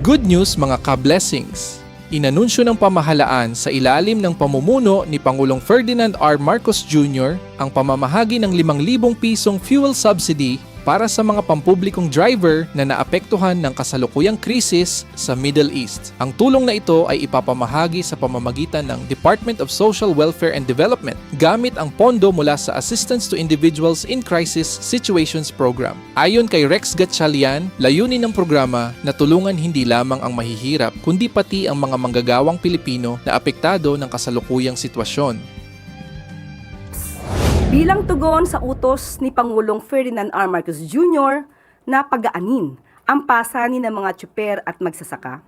Good news mga ka-blessings! Inanunsyo ng pamahalaan sa ilalim ng pamumuno ni Pangulong Ferdinand R. Marcos Jr. ang pamamahagi ng 5,000 pisong fuel subsidy para sa mga pampublikong driver na naapektuhan ng kasalukuyang krisis sa Middle East. Ang tulong na ito ay ipapamahagi sa pamamagitan ng Department of Social Welfare and Development gamit ang pondo mula sa Assistance to Individuals in Crisis Situations Program. Ayon kay Rex Gatchalian, layunin ng programa na tulungan hindi lamang ang mahihirap kundi pati ang mga manggagawang Pilipino na apektado ng kasalukuyang sitwasyon. Bilang tugon sa utos ni Pangulong Ferdinand R. Marcos Jr. na pagaanin ang pasanin ng mga tsuper at magsasaka,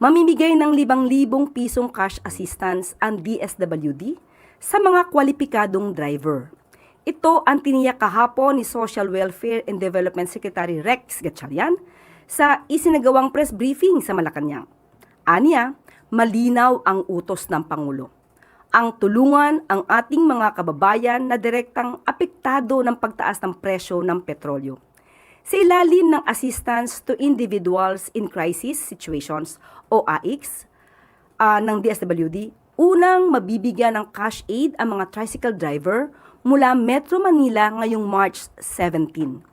mamimigay ng 5,000 pisong cash assistance ang DSWD sa mga kwalipikadong driver. Ito ang tiniyak kahapon ni Social Welfare and Development Secretary Rex Gatchalian sa isinagawang press briefing sa Malacanang. Aniya, malinaw ang utos ng Pangulo. Ang tulungan ang ating mga kababayan na direktang apektado ng pagtaas ng presyo ng petrolyo. Sa ilalim ng Assistance to Individuals in Crisis Situations o AICS ng DSWD, unang mabibigyan ng cash aid ang mga tricycle driver mula Metro Manila ngayong March 17.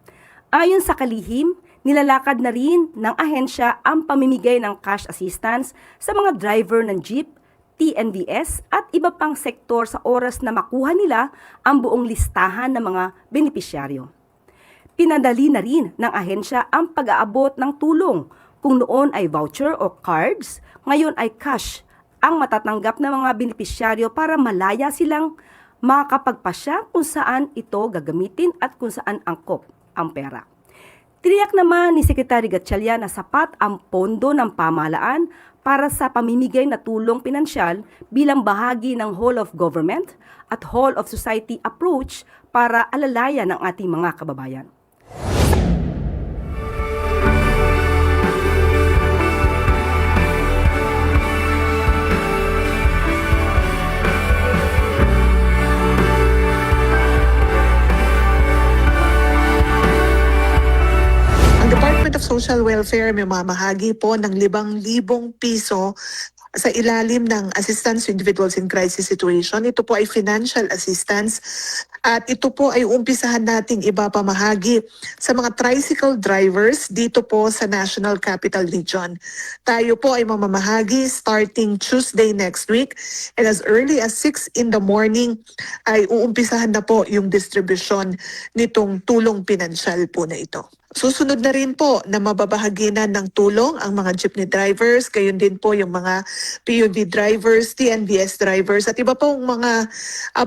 Ayon sa kalihim, nilalakad na rin ng ahensya ang pamimigay ng cash assistance sa mga driver ng jeep, TNVS at iba pang sektor sa oras na makuha nila ang buong listahan ng mga benepisyaryo. Pinadali na rin ng ahensya ang pag-aabot ng tulong. Kung noon ay voucher o cards, ngayon ay cash ang matatanggap ng mga benepisyaryo para malaya silang makakapagpasya kung saan ito gagamitin at kung saan angkop ang pera. Tiniyak naman ni Secretary Gatchalian na sapat ang pondo ng pamahalaan para sa pamimigay na tulong pinansyal bilang bahagi ng whole of government at whole of society approach para alalayan ng ating mga kababayan. Of Social Welfare may mamahagi po ng 5,000 piso sa ilalim ng Assistance to Individuals in Crisis Situation. Ito po ay financial assistance at ito po ay umpisahan nating ibapamahagi sa mga tricycle drivers dito po sa National Capital Region. Tayo po ay mamamahagi starting Tuesday next week and as early as 6 in the morning ay uumpisahan na po yung distribution nitong tulong pinansyal po na ito. Susunod na rin po na mababahaginan ng tulong ang mga jeepney drivers, gayon din po yung mga PUV drivers, TNVS drivers at iba pong mga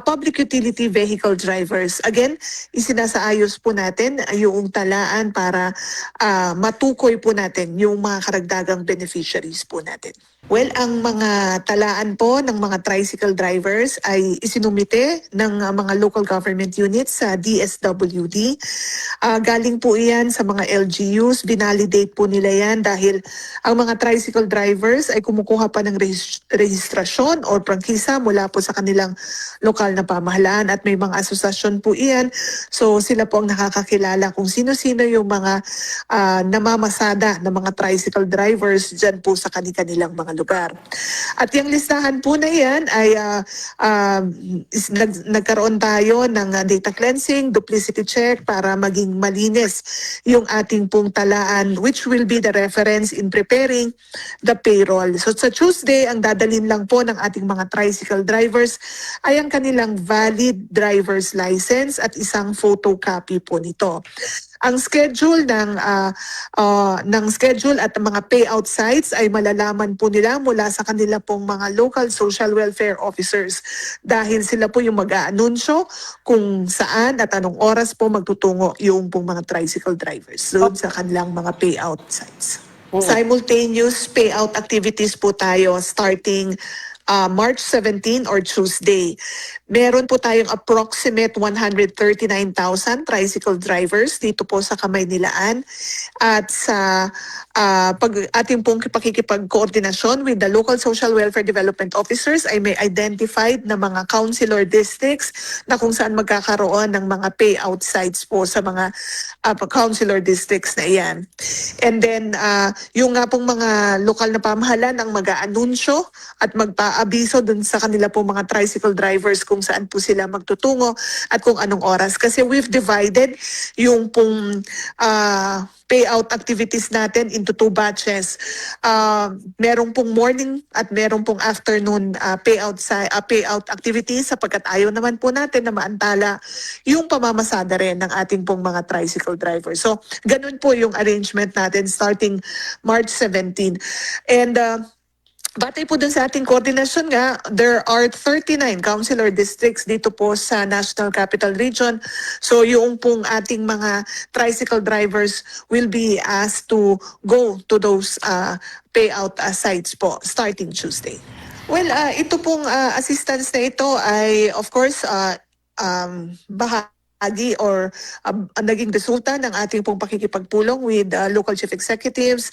public utility vehicle drivers. Again, isinasaayos po natin yung talaan para matukoy po natin yung mga karagdagang beneficiaries po natin. Well, ang mga talaan po ng mga tricycle drivers ay isinumite ng mga local government units sa DSWD. Galing po iyan sa mga LGUs, binalidate po nila yan dahil ang mga tricycle drivers ay kumukuha pa ng rehistrasyon o prangkisa mula po sa kanilang lokal na pamahalaan at may mga asosasyon po iyan. So sila po ang nakakakilala kung sino-sino yung mga namamasada ng mga tricycle drivers dyan po sa kanilang mga lugar. At yung listahan po na yan ay nagkaroon tayo ng data cleansing, duplicity check para maging malinis yung ating pong talaan which will be the reference in preparing the payroll. So sa Tuesday, ang dadalhin lang po ng ating mga tricycle drivers ay ang kanilang valid driver's license at isang photocopy po nito. Ang schedule ng schedule at mga payout sites ay malalaman po nila mula sa kanila pong mga local social welfare officers dahil sila po yung mag-aanunsyo kung saan at anong oras po magtutungo yung pong mga tricycle drivers doon sa kanilang mga payout sites. Simultaneous payout activities po tayo starting March 17 or Tuesday. Meron po tayong approximate 139,000 tricycle drivers dito po sa Kamaynilaan at sa pag ating pong pakikipag-koordinasyon with the local social welfare development officers ay may identified na mga councilor districts na kung saan magkakaroon ng mga payout sites po sa mga councilor districts na iyan. And then yung nga pong mga lokal na pamahalaan ang mag-aanunsyo at magpaabiso dun sa kanila pong mga tricycle drivers kung saan po sila magtutungo at kung anong oras. Kasi we've divided yung pong payout activities natin into 2 batches. Merong pong morning at merong pong afternoon payout activities sapagkat ayaw naman po natin na maantala yung pamamasada rin ng ating pong mga tricycle drivers. So, ganun po yung arrangement natin starting March 17. And batay po dun sa ating koordinasyon nga, there are 39 councilor districts dito po sa National Capital Region. So yung pong ating mga tricycle drivers will be asked to go to those payout sites po starting Tuesday. Well, ito pong assistance na ito ay of course bahagi or naging resulta ng ating pong pakikipagpulong with local chief executives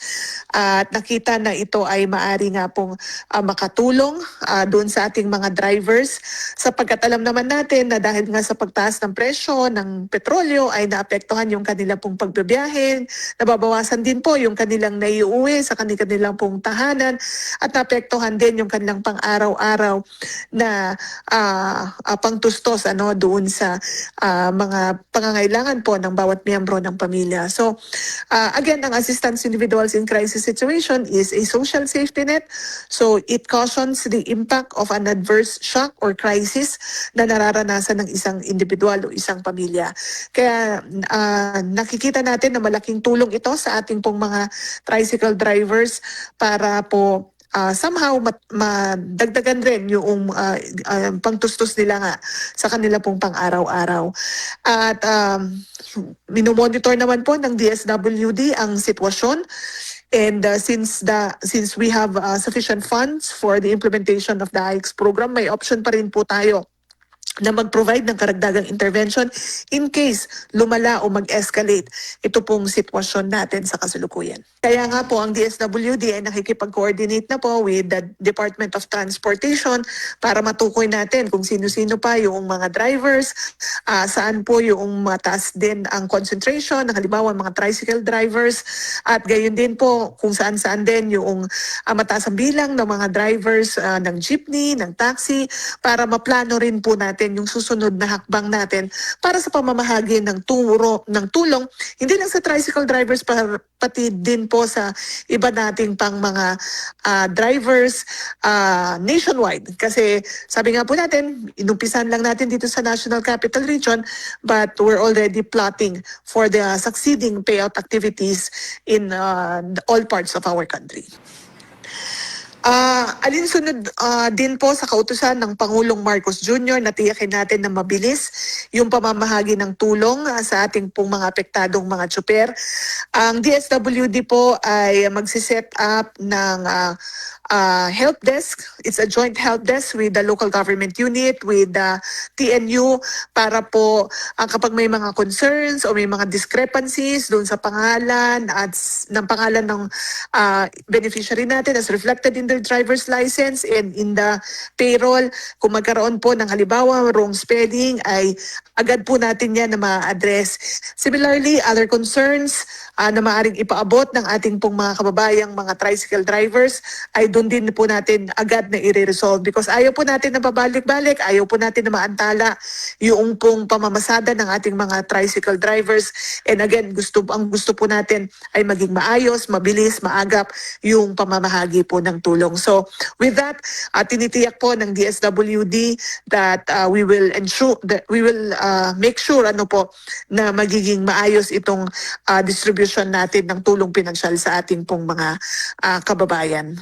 at nakita na ito ay maari nga pong makatulong doon sa ating mga drivers sapagkat alam naman natin na dahil nga sa pagtaas ng presyo ng petrolyo ay naapektuhan yung kanila pong pagbibiyahe, nababawasan din po yung kanilang naiuwi sa kanilang pong tahanan at naapektuhan din yung kanilang pang-araw-araw na pangtustos doon sa mga pangangailangan po ng bawat miyembro ng pamilya. So, again, ang assistance to individuals in crisis situation is a social safety net. So, it cautions the impact of an adverse shock or crisis na nararanasan ng isang individual o isang pamilya. Kaya nakikita natin na malaking tulong ito sa ating pong mga tricycle drivers para po somehow madagdagan rin yung pangtustos nila nga sa kanila pong pang-araw-araw. At minomonitor naman po ng DSWD ang sitwasyon. And since we have sufficient funds for the implementation of the AIX program, may option pa rin po tayo na mag-provide ng karagdagang intervention in case lumala o mag-escalate ito pong sitwasyon natin sa kasalukuyan. Kaya nga po ang DSWD ay nakikipag-coordinate na po with the Department of Transportation para matukoy natin kung sino-sino pa yung mga drivers, saan po yung mataas din ang concentration ng halimbawa mga tricycle drivers at gayon din po kung saan-saan din yung mataas ang bilang ng mga drivers ng jeepney, ng taxi para maplano rin po natin yung susunod na hakbang natin para sa pamamahagi ng tulong hindi lang sa tricycle drivers pati din po sa iba nating pang mga drivers nationwide kasi sabi nga po natin inumpisan lang natin dito sa National Capital Region but we're already plotting for the succeeding payout activities in all parts of our country. Alinsunod din po sa kautusan ng Pangulong Marcos Jr. na tiyakin natin na mabilis yung pamamahagi ng tulong sa ating pong mga apektadong mga tsuper. Ang DSWD po ay magsiset up ng help desk. It's a joint help desk with the local government unit, with the TNU para po kapag may mga concerns o may mga discrepancies doon sa pangalan at ng pangalan ng beneficiary natin as reflected in their driver's license and in the payroll, kung magkaroon po ng halimbawa wrong spelling ay agad po natin yan na ma-address. Similarly, other concerns na maaaring ipaabot ng ating pong mga kababayang mga tricycle drivers ay doon din po natin agad na i-resolve because ayaw po natin na pabalik-balik, ayaw po natin na maantala yung pong pamamasada ng ating mga tricycle drivers. And again, ang gusto po natin ay maging maayos, mabilis, maagap yung pamamahagi po ng tulong. So with that, tinitiyak po ng DSWD that we will make sure na magiging maayos itong distribution natin ng tulong pinansyal sa ating pong mga kababayan.